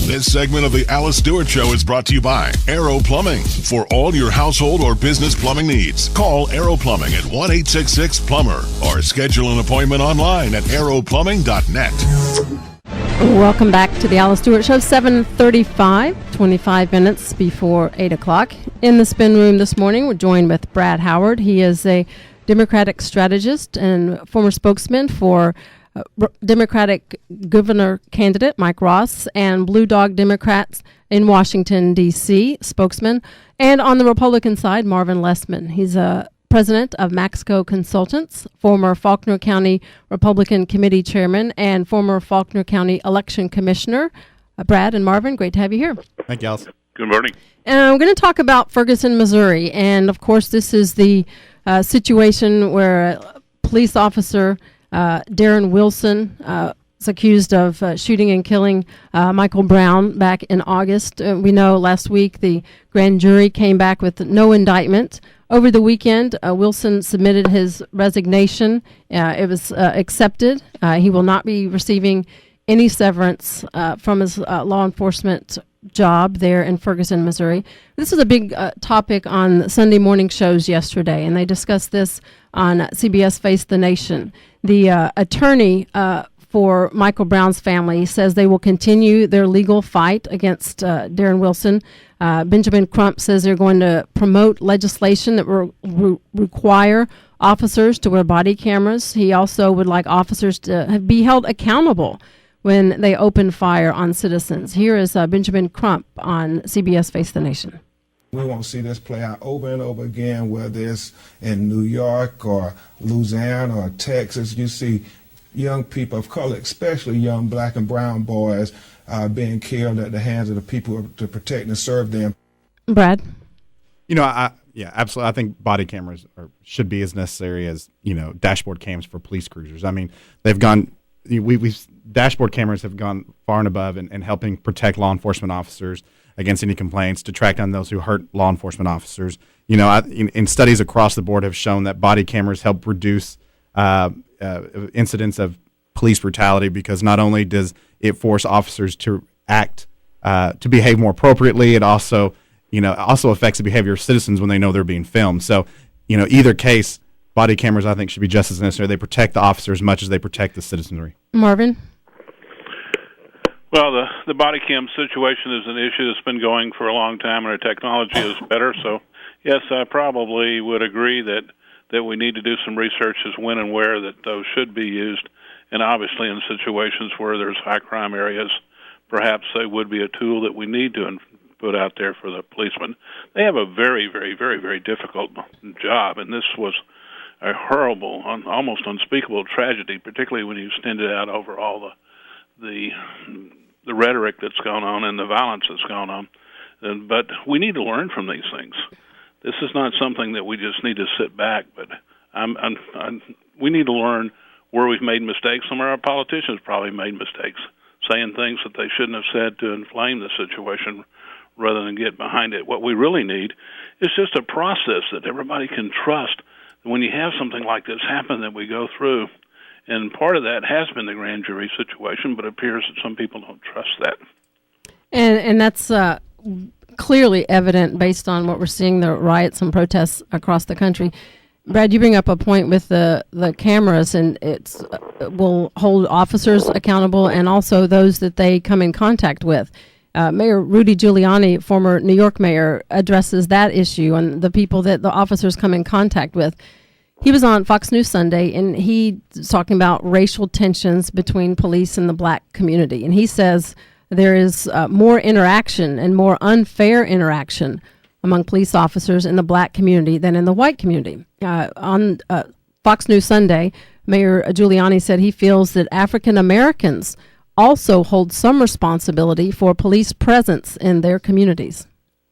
This segment of the Alice Stewart Show is brought to you by Aero Plumbing. For all your household or business plumbing needs, call Aero Plumbing at 1-866-PLUMBER or schedule an appointment online at aeroplumbing.net. Welcome back to the Alice Stewart Show, 7:35, 25 minutes before 8 o'clock. In the spin room this morning, we're joined with Brad Howard. He is a Democratic strategist and former spokesman for Democratic governor candidate Mike Ross and Blue Dog Democrats in Washington, D.C., spokesman. And on the Republican side, Marvin Lessman. He's a President of Maxco Consultants, former Faulkner County Republican Committee Chairman, and former Faulkner County Election Commissioner. Brad and Marvin, great to have you here. Thank you, Alice. Good morning. And we're going to talk about Ferguson, Missouri. And, of course, this is the situation where a police officer, Darren Wilson, is accused of shooting and killing Michael Brown back in August. We know last week the grand jury came back with no indictment. Over the weekend, Wilson submitted his resignation. It was accepted. He will not be receiving any severance from his law enforcement job there in Ferguson, Missouri. This was a big topic on Sunday morning shows yesterday, and they discussed this on CBS Face the Nation. The attorney for Michael Brown's family says they will continue their legal fight against Darren Wilson. Benjamin Crump says they're going to promote legislation that will require officers to wear body cameras. He also would like officers to be held accountable when they open fire on citizens. Here is Benjamin Crump on CBS Face the Nation. We won't see this play out over and over again, whether it's in New York or Louisiana or Texas. You see young people of color, especially young black and brown boys, being killed at the hands of the people to protect and serve them. Brad? Yeah, absolutely. I think body cameras should be as necessary as, dashboard cams for police cruisers. I mean, they've gone... dashboard cameras have gone far and above in helping protect law enforcement officers against any complaints, to track down those who hurt law enforcement officers. In studies across the board have shown that body cameras help reduce incidents of police brutality, because not only does it force officers to act, to behave more appropriately, it also affects the behavior of citizens when they know they're being filmed. So, either case, body cameras, I think, should be just as necessary. They protect the officers as much as they protect the citizenry. Marvin? Well, the body cam situation is an issue that's been going for a long time, and our technology is better. So, yes, I probably would agree that we need to do some research as when and where that those should be used. And obviously in situations where there's high crime areas, perhaps they would be a tool that we need to put out there for the policemen. They have a very, very, very, very difficult job, and this was a horrible, almost unspeakable tragedy, particularly when you extend it out over all the rhetoric that's gone on and the violence that's gone on. But we need to learn from these things. This is not something that we just need to sit back, but we need to learn where we've made mistakes. Some of our politicians probably made mistakes, saying things that they shouldn't have said to inflame the situation rather than get behind it. What we really need is just a process that everybody can trust. When you have something like this happen that we go through, and part of that has been the grand jury situation, but it appears that some people don't trust that. And that's clearly evident based on what we're seeing, the riots and protests across the country. Brad, you bring up a point with the cameras, and it will hold officers accountable and also those that they come in contact with. Mayor Rudy Giuliani, former New York mayor, addresses that issue and the people that the officers come in contact with. He was on Fox News Sunday, and he's talking about racial tensions between police and the black community. And he says there is more interaction and more unfair interaction among police officers in the black community than in the white community. On Fox News Sunday, Mayor Giuliani said he feels that African Americans also hold some responsibility for police presence in their communities.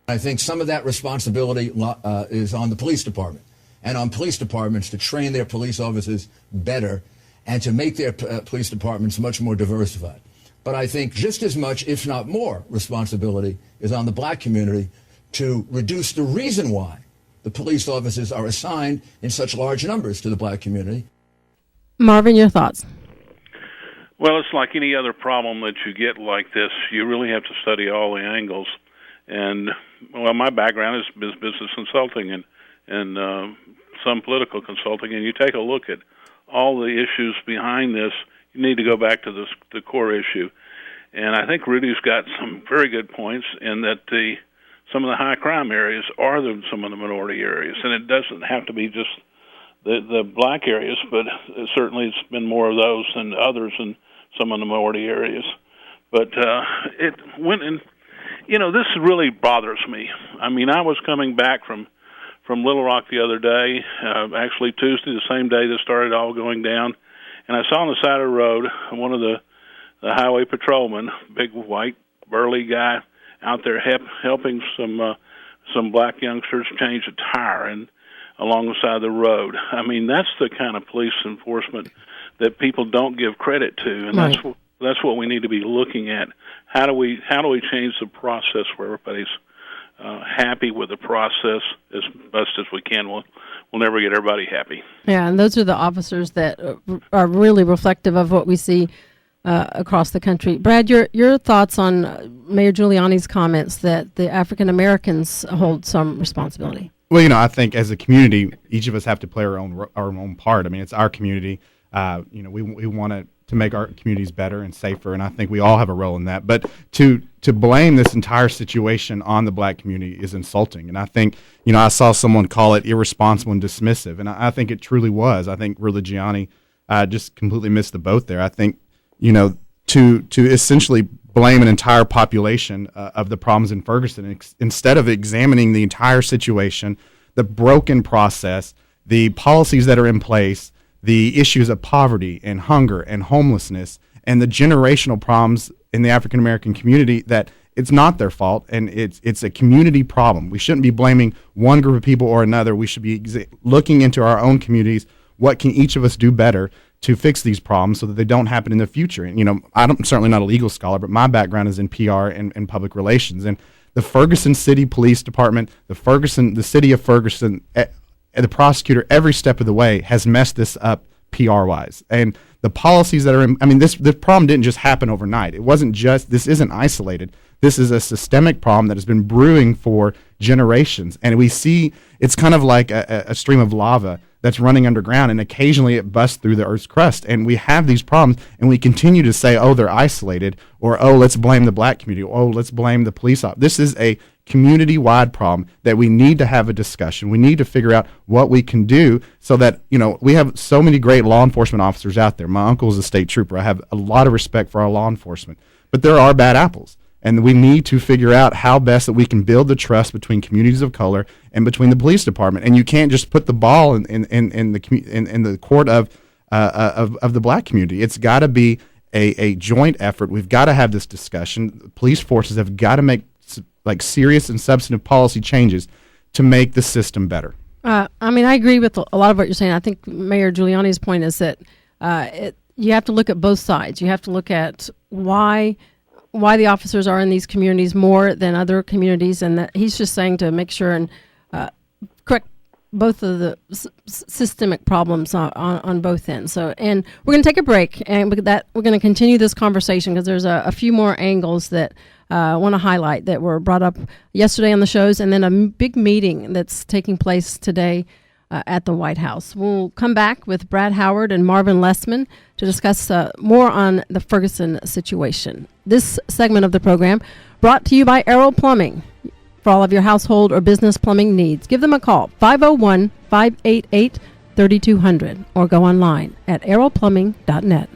I think some of that responsibility is on the police department and on police departments to train their police officers better and to make their police departments much more diversified. But I think just as much, if not more, responsibility is on the black community to reduce the reason why the police officers are assigned in such large numbers to the black community. Marvin, your thoughts? Well, it's like any other problem that you get like this. You really have to study all the angles. And, well, my background is business consulting and some political consulting, and you take a look at all the issues behind this, you need to go back to the core issue. And I think Rudy's got some very good points in that some of the high crime areas are some of the minority areas, and it doesn't have to be just the black areas, but certainly it's been more of those than others in some of the minority areas. But it went in, this really bothers me. I mean, I was coming back from Little Rock the other day, actually Tuesday, the same day this started all going down, and I saw on the side of the road one of the highway patrolmen, big white burly guy, out there helping some black youngsters change a tire and along the side of the road. I mean, that's the kind of police enforcement that people don't give credit to, and right. that's what we need to be looking at. How do we change the process where everybody's happy with the process as best as we can? We'll never get everybody happy. Yeah, and those are the officers that are really reflective of what we see across the country. Brad, your thoughts on Mayor Giuliani's comments that the African Americans hold some responsibility? Well, I think as a community, each of us have to play our own part. I mean, it's our community. We want to make our communities better and safer, and I think we all have a role in that. But to blame this entire situation on the black community is insulting. And I think, I saw someone call it irresponsible and dismissive, and I think it truly was. I think Rudy Giuliani just completely missed the boat there. I think, to essentially blame an entire population of the problems in Ferguson instead of examining the entire situation, the broken process, the policies that are in place, the issues of poverty and hunger and homelessness, and the generational problems in the African American community, that it's not their fault and it's a community problem. We shouldn't be blaming one group of people or another. We should be looking into our own communities. What can each of us do better to fix these problems so that they don't happen in the future? And, I'm certainly not a legal scholar, but my background is in PR and public relations. And the Ferguson City Police Department, the city of Ferguson, the prosecutor, every step of the way has messed this up PR-wise. And the policies that are this problem didn't just happen overnight. It wasn't just, this isn't isolated. This is a systemic problem that has been brewing for generations. And we see it's kind of like a stream of lava that's running underground, and occasionally it busts through the Earth's crust. And we have these problems, and we continue to say, oh, they're isolated, or, oh, let's blame the black community, oh, let's blame the police officer. This is a community-wide problem that we need to have a discussion. We need to figure out what we can do so that, we have so many great law enforcement officers out there. My uncle is a state trooper. I have a lot of respect for our law enforcement. But there are bad apples. And we need to figure out how best that we can build the trust between communities of color and between the police department. And you can't just put the ball in the court of the black community. It's got to be a joint effort. We've got to have this discussion. Police forces have got to make serious and substantive policy changes to make the system better. I agree with a lot of what you're saying. I think Mayor Giuliani's point is that you have to look at both sides. You have to look at why the officers are in these communities more than other communities, and that he's just saying to make sure and correct both of the systemic problems on both ends. So, and we're going to take a break, and with that, we're going to continue this conversation because there's a few more angles that I want to highlight that were brought up yesterday on the shows, and then a big meeting that's taking place today at the White House. We'll come back with Brad Howard and Marvin Lessman to discuss more on the Ferguson situation. This segment of the program brought to you by Aero Plumbing. For all of your household or business plumbing needs, give them a call, 501-588-3200, or go online at aeroplumbing.net.